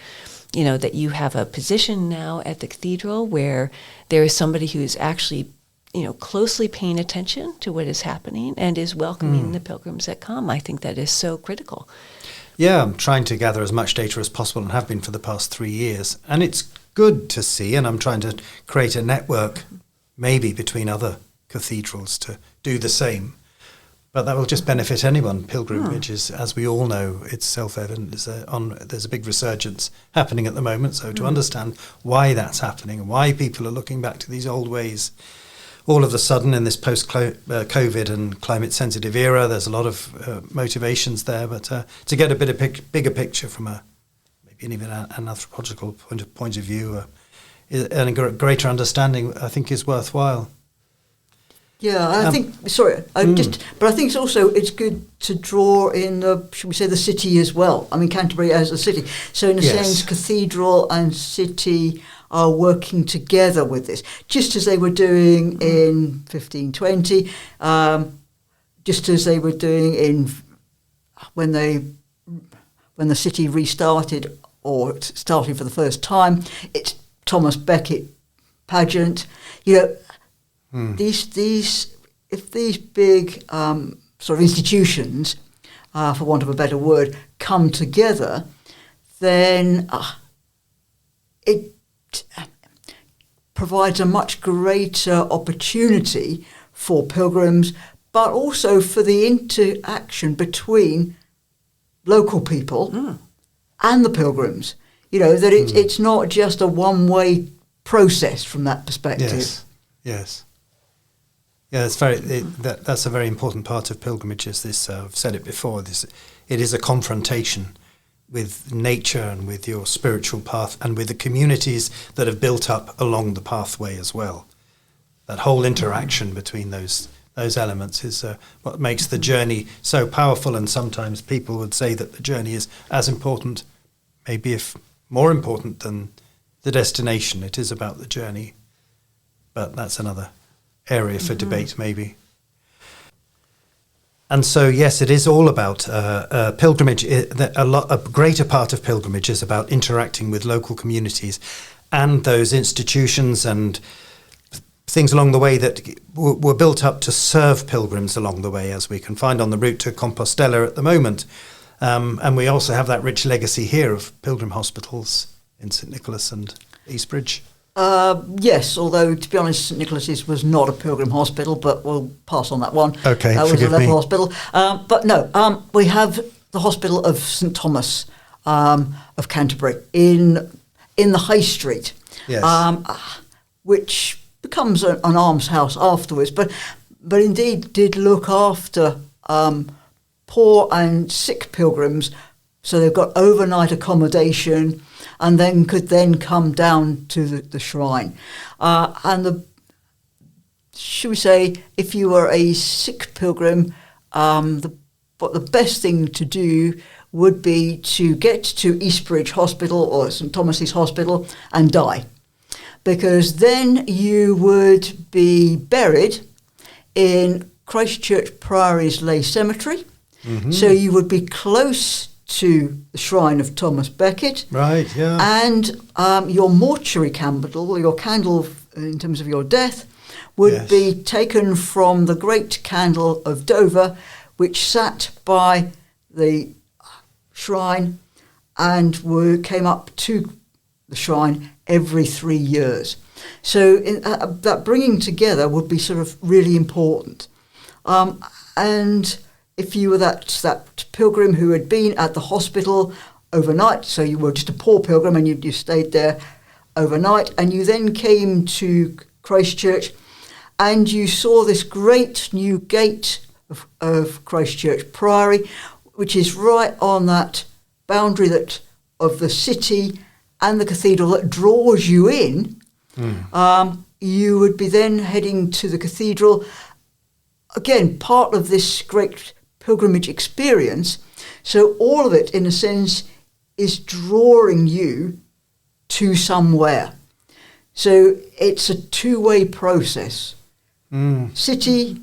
that you have a position now at the cathedral where there is somebody who's actually, closely paying attention to what is happening and is welcoming the pilgrims that come. I think that is so critical. Yeah, I'm trying to gather as much data as possible and have been for the past 3 years. And it's good to see, and I'm trying to create a network maybe between other cathedrals to do the same. But that will just benefit anyone. Pilgrimage is, as we all know, it's self-evident. There's a big resurgence happening at the moment. So to understand why that's happening and why people are looking back to these old ways, all of a sudden in this post-COVID and climate-sensitive era, there's a lot of motivations there. But to get a bit of bigger picture from maybe even an anthropological point of view, and a greater understanding, I think, is worthwhile. Yeah, I think. Sorry, but I think it's good to draw in should we say, the city as well. I mean, Canterbury as a city. So in a sense, cathedral and city are working together with this, just as they were doing in 1520, just as they were doing when the city restarted or started for the first time. It's Thomas Becket pageant, if these big sort of institutions, for want of a better word, come together, then it provides a much greater opportunity for pilgrims, but also for the interaction between local people and the pilgrims. That it's not just a one-way process from that perspective. Yes. Yeah, that's a very important part of pilgrimages. I've said it before. It is a confrontation with nature and with your spiritual path and with the communities that have built up along the pathway as well. That whole interaction between those elements is what makes the journey so powerful. And sometimes people would say that the journey is as important, maybe if more important than the destination. It is about the journey, but that's another area for debate, maybe. And so, yes, it is all about pilgrimage. A greater part of pilgrimage is about interacting with local communities and those institutions and things along the way that were built up to serve pilgrims along the way, as we can find on the route to Compostela at the moment. And we also have that rich legacy here of pilgrim hospitals in St Nicholas and Eastbridge. Yes, although to be honest, St Nicholas's was not a pilgrim hospital, but we'll pass on that one. Okay, it was a forgive me. local hospital. But no, we have the Hospital of St Thomas of Canterbury in the High Street, which becomes an almshouse afterwards, but indeed did look after poor and sick pilgrims. So they've got overnight accommodation, and then could come down to the shrine. Should we say, if you were a sick pilgrim, the best thing to do would be to get to Eastbridge Hospital or St Thomas's Hospital and die, because then you would be buried in Christchurch Priory's lay cemetery. Mm-hmm. So you would be close to the shrine of Thomas Becket. Right, yeah. And your mortuary candle, your candle in terms of your death, would be taken from the great candle of Dover, which sat by the shrine and came up to the shrine every 3 years. So that bringing together would be sort of really important. And if you were that pilgrim who had been at the hospital overnight, so you were just a poor pilgrim and you stayed there overnight, and you then came to Christchurch and you saw this great new gate of Christchurch Priory, which is right on that boundary of the city and the cathedral that draws you in. You would be then heading to the cathedral, again, part of this great pilgrimage experience. So all of it, in a sense, is drawing you to somewhere. So it's a two-way process. City,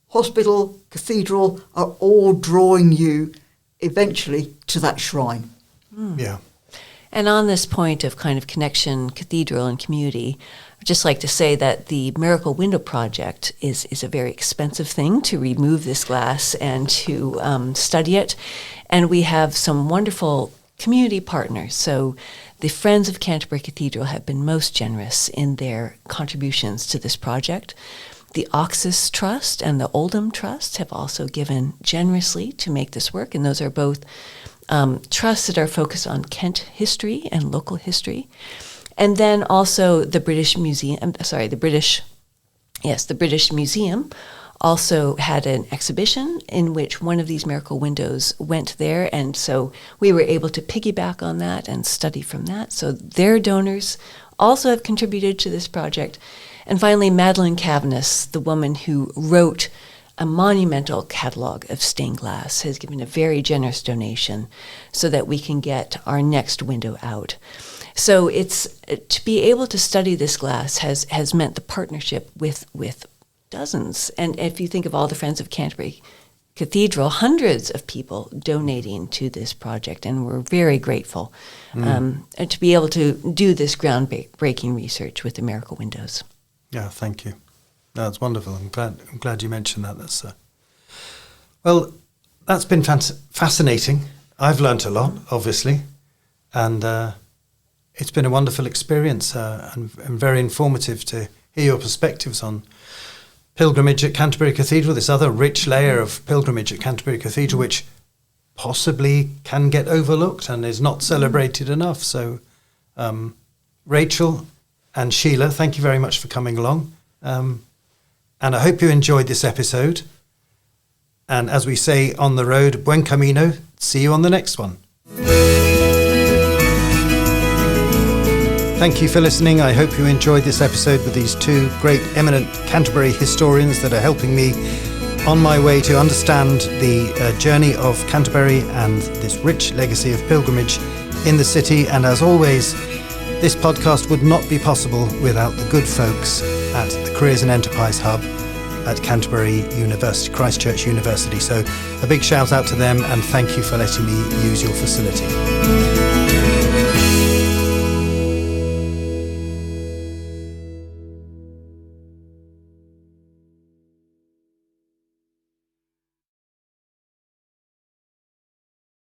hospital, cathedral are all drawing you eventually to that shrine. Yeah. And on this point of kind of connection, cathedral and community, I'd just like to say that the Miracle Window Project is a very expensive thing to remove this glass and to study it. And we have some wonderful community partners. So the Friends of Canterbury Cathedral have been most generous in their contributions to this project. The Oxus Trust and the Oldham Trust have also given generously to make this work, and those are both trusts that are focused on Kent history and local history. And then also the British Museum, the British Museum also had an exhibition in which one of these miracle windows went there, and so we were able to piggyback on that and study from that. So their donors also have contributed to this project. And finally, Madeline Cavaness, the woman who wrote a monumental catalog of stained glass, has given a very generous donation so that we can get our next window out. So it's to be able to study this glass has meant the partnership with dozens. And if you think of all the Friends of Canterbury Cathedral, hundreds of people donating to this project, and we're very grateful to be able to do this groundbreaking research with the miracle windows. Yeah, thank you. That's wonderful. I'm glad you mentioned that. That's well, that's been fascinating. I've learnt a lot, obviously, and it's been a wonderful experience and very informative to hear your perspectives on pilgrimage at Canterbury Cathedral, this other rich layer of pilgrimage at Canterbury Cathedral, which possibly can get overlooked and is not celebrated enough. So, Rachel and Sheila, thank you very much for coming along. And I hope you enjoyed this episode. And as we say on the road, buen camino. See you on the next one. Thank you for listening. I hope you enjoyed this episode with these two great eminent Canterbury historians that are helping me on my way to understand the journey of Canterbury and this rich legacy of pilgrimage in the city. And as always, this podcast would not be possible without the good folks at the Careers and Enterprise Hub at Canterbury University, Christ Church University. So a big shout out to them and thank you for letting me use your facility.